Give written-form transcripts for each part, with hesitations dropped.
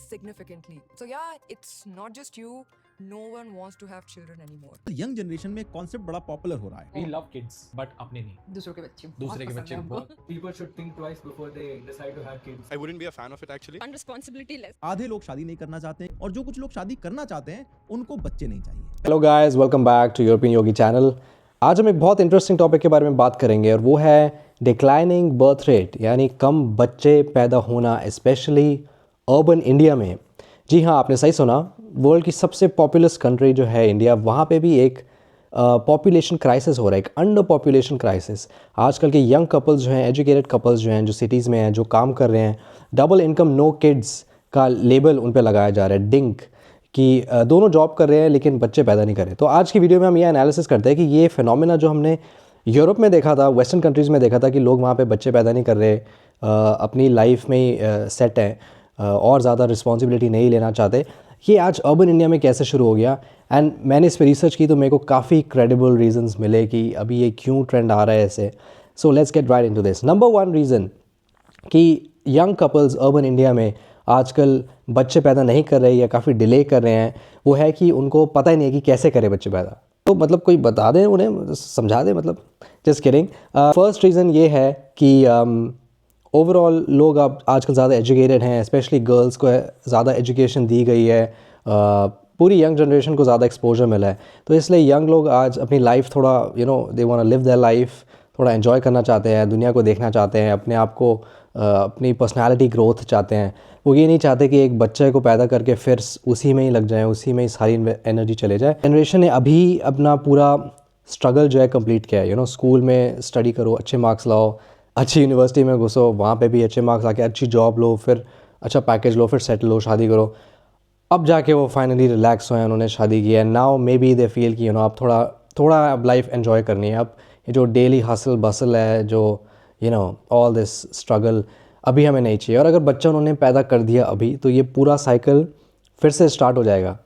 significantly. So yeah, it's not just you. No one wants to have children anymore. Young generation में concept बड़ा popular हो रहा है. We love kids, but अपने नहीं. दूसरों के बच्चे दूसरे के बहुत बच्चे पसंद है बहुत. हमको। People should think twice before they decide to have kids. I wouldn't be a fan of it actually. And responsibility less. आधे लोग शादी नहीं करना चाहते हैं और जो कुछ लोग शादी करना चाहते हैं उनको बच्चे नहीं चाहिए. Hello guys, welcome back to European Yogi channel. आज हम एक बहुत इंटरेस्टिंग टॉपिक के बारे में बात करेंगे और वो है डिक्लाइनिंग बर्थ रेट, यानी कम बच्चे पैदा होना, स्पेशली अर्बन इंडिया में. जी हाँ, आपने सही सुना. वर्ल्ड की सबसे पॉपुलस कंट्री जो है इंडिया, वहाँ पे भी एक पॉपुलेशन क्राइसिस हो रहा है, एक अंडर पॉपुलेशन क्राइसिस. आजकल के यंग कपल्स जो हैं, एजुकेटेड कपल्स जो हैं, जो सिटीज़ में हैं, जो काम कर रहे हैं, डबल इनकम नो किड्स का लेबल उन पे लगाया जा रहा है, डिंक, कि दोनों जॉब कर रहे हैं लेकिन बच्चे पैदा नहीं कर रहे. तो आज की वीडियो में हम ये एनालिसिस करते हैं कि ये फिनोमेना जो हमने यूरोप में देखा था, वेस्टर्न कंट्रीज़ में देखा था कि लोग वहाँ पे बच्चे पैदा नहीं कर रहे, अपनी लाइफ में ही सेट हैं और ज़्यादा रिस्पॉन्सिबिलिटी नहीं लेना चाहते, ये आज अर्बन इंडिया में कैसे शुरू हो गया. एंड मैंने इस पर रिसर्च की तो मेरे को काफ़ी क्रेडिबल रीजंस मिले कि अभी ये क्यों ट्रेंड आ रहा है ऐसे. So let's get right into this. Number one reason कि यंग कपल्स अर्बन इंडिया में आजकल बच्चे पैदा नहीं कर रहे या काफ़ी डिले कर रहे हैं, वो है कि उनको पता ही नहीं है कि कैसे करें बच्चे पैदा. तो मतलब कोई बता दें उन्हें, समझा दें, मतलब जस्ट किडिंग. फर्स्ट रीज़न ये है कि ओवरऑल लोग अब आजकल ज़्यादा एजुकेटेड हैं, स्पेशली गर्ल्स को ज़्यादा एजुकेशन दी गई है, पूरी यंग जनरेशन को ज़्यादा एक्सपोजर मिला है. तो इसलिए यंग लोग आज अपनी लाइफ थोड़ा they want to live their life, थोड़ा एंजॉय करना चाहते हैं, दुनिया को देखना चाहते हैं, अपने आप को अपनी पर्सनालिटी ग्रोथ चाहते हैं. वो ये नहीं चाहते कि एक बच्चे को पैदा करके फिर उसी में ही लग जाए, उसी में ही सारी एनर्जी चले जाए. जनरेशन ने अभी अपना पूरा स्ट्रगल जो है कंप्लीट किया है. स्कूल में स्टडी करो, अच्छे मार्क्स लाओ, अच्छी यूनिवर्सिटी में घुसो, वहाँ पे भी अच्छे मार्क्स लाके अच्छी जॉब लो, फिर अच्छा पैकेज लो, फिर सेटल हो, शादी करो. अब जाके वो फाइनली रिलैक्स हुए हैं, उन्होंने शादी की है. Now may be they feel कि अब थोड़ा अब लाइफ एन्जॉय करनी है. अब ये जो डेली हसल बसल है, जो ऑल दिस स्ट्रगल अभी हमें नहीं चाहिए. और अगर बच्चा उन्होंने पैदा कर दिया अभी, तो ये पूरा साइकिल फिर से स्टार्ट हो जाएगा.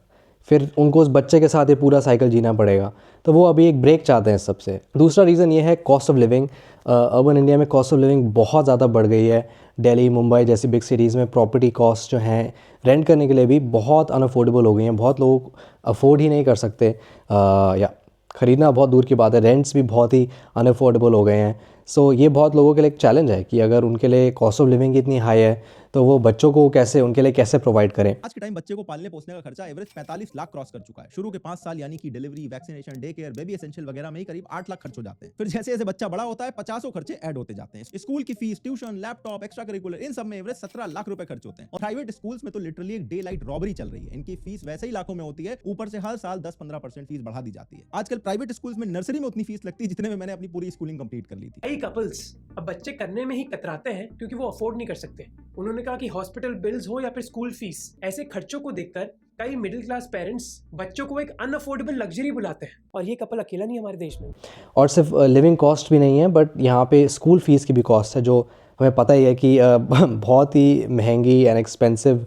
फिर उनको उस बच्चे के साथ ये पूरा साइकिल जीना पड़ेगा. तो वो अभी एक ब्रेक चाहते हैं सबसे. दूसरा रीज़न ये है cost of living. Urban India में कॉस्ट ऑफ लिविंग बहुत ज़्यादा बढ़ गई है. दिल्ली, मुंबई जैसी बिग सिटीज़ में प्रॉपर्टी कॉस्ट जो हैं रेंट करने के लिए भी बहुत अनअफोर्डेबल हो गई हैं. बहुत लोग अफोर्ड ही नहीं कर सकते, या ख़रीदना बहुत दूर की बात है, रेंट्स भी बहुत ही अनअफोर्डेबल हो गए हैं. सो ये बहुत लोगों के लिए एक चैलेंज है कि अगर उनके लिए कॉस्ट ऑफ लिविंग इतनी हाई है तो वो बच्चों को उनके लिए कैसे प्रोवाइड करें. आज के टाइम बच्चे को पालने पोसने का खर्चा एवरेज 45 लाख क्रॉस कर चुका है. शुरू के 5 साल यानी कि delivery, vaccination, day care, baby essential वगैरह में ही करीब 8 लाख खर्च हो जाते हैं. फिर जैसे जैसे बच्चा बड़ा होता है 50 खर्चे ऐड होते जाते हैं. स्कूल की fees, tuition, laptop, extra curricular, इन सब में एवरेज 17 लाख रुपए खर्च होते हैं. और प्राइवेट स्कूल्स में तो लिटरली एक डे लाइट रॉबरी चल रही है. इनकी फीस वैसे ही लाखों में होती है, ऊपर से हर साल 10-15% फीस बढ़ा दी जाती है. आजकल प्राइवेट स्कूल्स में नर्सरी में उतनी फीस लगती है जितने में मैंने अपनी पूरी स्कूलिंग कंप्लीट कर ली थी. कई कपल्स अब बच्चे करने में ही कतराते हैं क्योंकि वो अफोर्ड नहीं कर सकते. उन्होंने कहा कि हॉस्पिटल बिल्स हो या फिर स्कूल फीस, ऐसे खर्चों को देखकर कई मिडिल क्लास पेरेंट्स बच्चों को एक अनअफोर्डेबल लग्जरी बुलाते हैं. और ये कपल अकेला नहीं हमारे देश में. और सिर्फ लिविंग कॉस्ट भी नहीं है, बट यहाँ पे स्कूल फ़ीस की भी कॉस्ट है, जो हमें पता ही है कि बहुत ही महंगी and expensive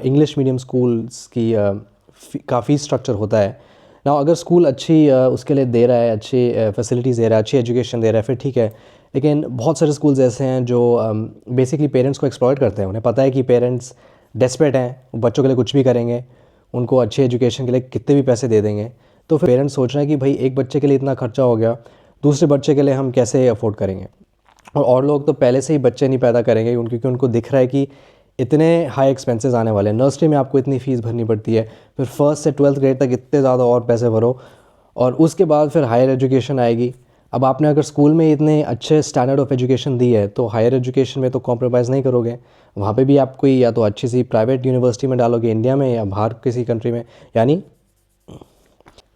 English medium schools की का फ़ीस स्ट्रक्चर होता है ना. अगर स्कूल अच्छी उसके लिए दे रहा है, अच्छी फैसिलिटीज़ दे रहा है, अच्छी एजुकेशन दे रहा है, फिर ठीक है. लेकिन बहुत सारे स्कूल्स ऐसे हैं जो बेसिकली पेरेंट्स को एक्सप्लॉइट करते हैं. उन्हें पता है कि पेरेंट्स डेस्परेट हैं, वो बच्चों के लिए कुछ भी करेंगे, उनको अच्छी एजुकेशन के लिए कितने भी पैसे दे देंगे. तो फिर पेरेंट्स सोच रहे हैं कि भाई एक बच्चे के लिए इतना खर्चा हो गया, दूसरे बच्चे के लिए हम कैसे अफोर्ड करेंगे. और लोग तो पहले से ही बच्चे नहीं पैदा करेंगे क्योंकि उनको दिख रहा है कि इतने हाई एक्सपेंसेस आने वाले हैं. नर्सरी में आपको इतनी फ़ीस भरनी पड़ती है, फिर फर्स्ट से 12th ग्रेड तक इतने ज़्यादा और पैसे भरो, और उसके बाद फिर हायर एजुकेशन आएगी. अब आपने अगर स्कूल में इतने अच्छे स्टैंडर्ड ऑफ एजुकेशन दी है तो हायर एजुकेशन में तो कॉम्प्रोमाइज़ नहीं करोगे. वहाँ पे भी आप कोई या तो अच्छी सी प्राइवेट यूनिवर्सिटी में डालोगे इंडिया में या बाहर किसी कंट्री में. यानी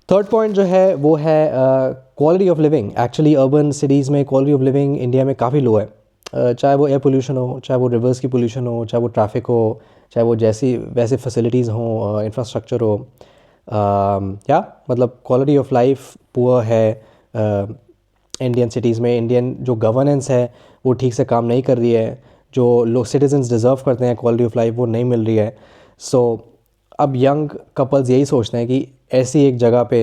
थर्ड पॉइंट जो है वो है quality of living. Actually urban cities में क्वालिटी ऑफ लिविंग इंडिया में काफ़ी लो है. चाहे वो एयर पोल्यूशन हो, चाहे वो रिवर्स की पोल्यूशन हो, चाहे वो ट्रैफिक हो, चाहे वो वैसे फैसिलिटीज़ हों, इंफ्रास्ट्रक्चर हो, या मतलब क्वालिटी ऑफ लाइफ पुअर है इंडियन सिटीज़ में. इंडियन जो गवर्नेंस है वो ठीक से काम नहीं कर रही है. जो लोग सिटीजन्स डिज़र्व करते हैं क्वालिटी ऑफ लाइफ, वो नहीं मिल रही है. सो अब यंग कपल्स यही सोचते हैं कि ऐसी एक जगह पे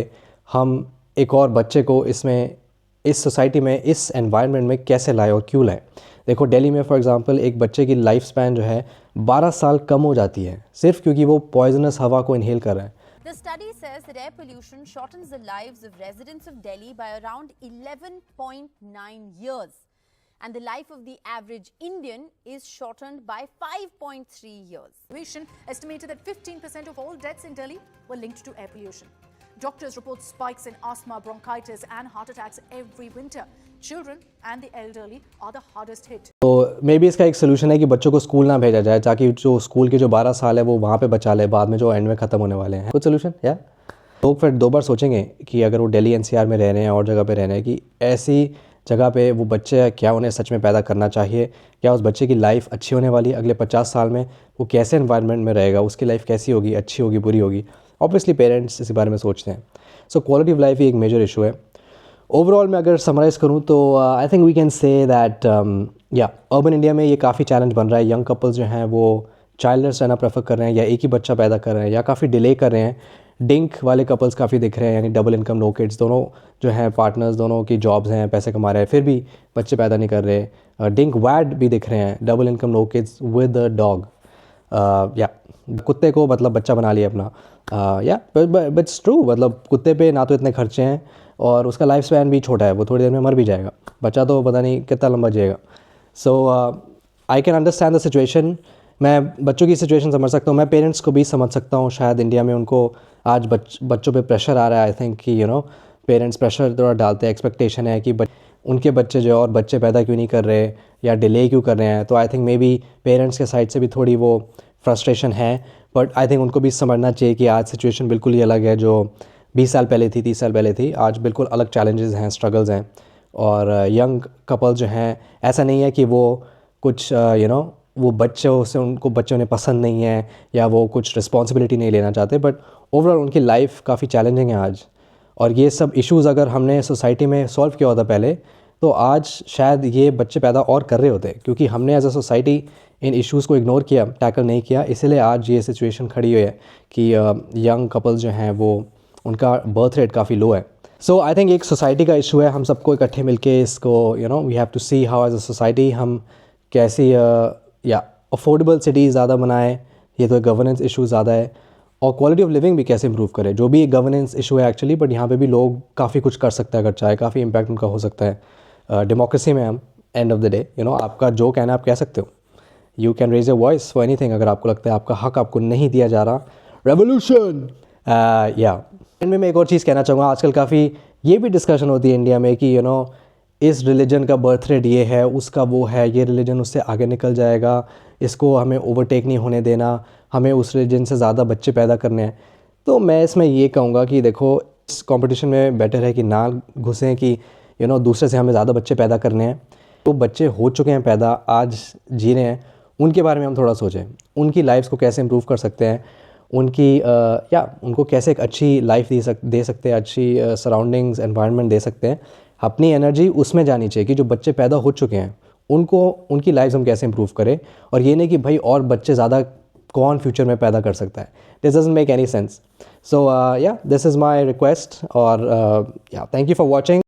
हम एक और बच्चे को इसमें इस सोसाइटी में, इस एनवायरनमेंट में कैसे लाए और क्यों लाए। देखो दिल्ली में फॉर एग्जांपल एक बच्चे की लाइफ स्पैन जो है 12 साल कम हो जाती है सिर्फ क्योंकि वो पॉइजनस हवा को इनहेल कर रहा है। The study says that air pollution shortens the lives of residents of Delhi by around 11.9 years. And the life of the average Indian is shortened by 5.3 years. Pollution estimated that 15% of all deaths in Delhi were linked to air pollution. Doctors report spikes in asthma, bronchitis and heart attacks every winter. Children and the elderly are the hardest hit. तो may be इसका एक solution है कि बच्चों को school ना भेजा जाए ताकि जो स्कूल के जो 12 साल है वो वहाँ पे बचा ले, बाद में जो एंड में ख़त्म होने वाले हैं। कुछ सोल्यूशन या लोग फिर दो बार सोचेंगे कि अगर वो दिल्ली एनसीआर में रह रहे हैं और जगह पे रह रहे हैं कि ऐसी जगह पे वो बच्चे क्या उन्हें सच में पैदा करना चाहिए, क्या उस बच्चे की लाइफ अच्छी होने वाली है, अगले 50 साल में वो कैसे एनवायरनमेंट में रहेगा, उसकी लाइफ कैसी होगी, अच्छी होगी, बुरी होगी। ऑब्वियसली पेरेंट्स इस बारे में सोचते हैं। सो क्वालिटी ऑफ लाइफ ही एक मेजर इशू है। ओवरऑल मैं अगर समराइज़ करूँ तो I think we can say that या अर्बन इंडिया में ये काफ़ी चैलेंज बन रहा है। यंग कपल्स जो हैं वो चाइल्डलेस रहना प्रेफर कर रहे हैं या एक ही बच्चा पैदा कर रहे हैं या काफ़ी डिले कर रहे हैं। डिंक वाले कपल्स काफ़ी दिख रहे हैं, यानी डबल इनकम नो किड्स, दोनों जो हैं पार्टनर्स दोनों की जॉब्स हैं, पैसे कमा रहे हैं फिर भी बच्चे पैदा नहीं कर रहे। डिंक वैड भी दिख रहे हैं, double income no kids with a dog, या कुत्ते को मतलब बच्चा बना लिया अपना। या बट इट्स ट्रू, मतलब कुत्ते पे ना तो इतने खर्चे हैं और उसका लाइफ स्पैन भी छोटा है, वो थोड़ी देर में मर भी जाएगा, बच्चा तो पता नहीं कितना लंबा जिएगा। So I can understand the situation, मैं बच्चों की सिचुएशन समझ सकता हूँ, मैं पेरेंट्स को भी समझ सकता हूँ। शायद इंडिया में उनको आज बच्चों पे प्रेशर आ रहा है। आई थिंक कि यू नो पेरेंट्स प्रेशर थोड़ा डालते हैं, एक्सपेक्टेशन है कि उनके बच्चे जो है और बच्चे पैदा क्यों नहीं कर रहे या डिले क्यों कर रहे हैं। तो I think may be parents के साइड से भी थोड़ी वो फ्रस्ट्रेशन है, बट आई थिंक उनको भी समझना चाहिए कि आज सिचुएशन बिल्कुल ही अलग है जो 20 साल पहले थी, 30 साल पहले थी। आज बिल्कुल अलग चैलेंजेस हैं, स्ट्रगल्स हैं। और यंग कपल जो हैं, ऐसा नहीं है कि वो कुछ वो बच्चों से उनको बच्चों ने पसंद नहीं है या वो कुछ रिस्पॉन्सिबिलिटी नहीं लेना चाहते, बट ओवरऑल उनकी लाइफ काफ़ी चैलेंजिंग है आज। और ये सब इश्यूज़ अगर हमने सोसाइटी में सॉल्व किया होता पहले तो आज शायद ये बच्चे पैदा और कर रहे होते, क्योंकि हमने एज अ सोसाइटी इन इश्यूज़ को इग्नोर किया, टैकल नहीं किया, इसीलिए आज ये सिचुएशन खड़ी हुई है कि यंग कपल्स जो हैं वो उनका बर्थ रेट काफ़ी लो है। सो आई थिंक एक सोसाइटी का इशू है, हम सबको इकट्ठे मिलके इसको we have to see how as a society हम कैसी या अफोर्डेबल सिटीज़ ज़्यादा बनाएं, ये तो गवर्नेंस इशू ज़्यादा है, और क्वालिटी ऑफ लिविंग भी कैसे इंप्रूव करें, जो भी एक गवर्नेंस इशू है एक्चुअली, बट यहाँ पे भी लोग काफ़ी कुछ कर सकते हैं अगर चाहे, काफ़ी इम्पैक्ट उनका हो सकता है। डेमोक्रेसी में हम एंड ऑफ द डे आपका जो कहना आप कह सकते हो, you can raise your voice for anything. अगर आपको लगता है आपका हक आपको नहीं दिया जा रहा, रेवोल्यूशन। या एंड में मैं एक और चीज़ कहना चाहूँगा, आजकल काफ़ी ये भी डिस्कशन होती है इंडिया में कि इस रिलीजन का बर्थ रेट ये है, उसका वो है, ये रिलीजन उससे आगे निकल जाएगा, इसको हमें ओवरटेक नहीं होने देना, हमें उस रिलीजन से ज़्यादा बच्चे पैदा करने हैं। तो मैं इसमें ये कहूँगा कि देखो इस कंपटीशन में बेटर है कि ना घुसें कि दूसरे से हमें ज़्यादा बच्चे पैदा करने हैं। तो बच्चे हो चुके हैं पैदा, आज जी रहे हैं, उनके बारे में हम थोड़ा सोचें, उनकी लाइफ्स को कैसे इम्प्रूव कर सकते हैं, उनकी या उनको कैसे एक अच्छी लाइफ दे सकते हैं, अच्छी सराउंडिंग्स एनवायरनमेंट दे सकते हैं। अपनी एनर्जी उसमें जानी चाहिए कि जो बच्चे पैदा हो चुके हैं उनको उनकी लाइफ हम कैसे इंप्रूव करें, और ये नहीं कि भाई और बच्चे ज़्यादा कौन फ्यूचर में पैदा कर सकता है। This doesn't make any sense. So या दिस इज़ माय रिक्वेस्ट, और या थैंक यू फॉर वॉचिंग।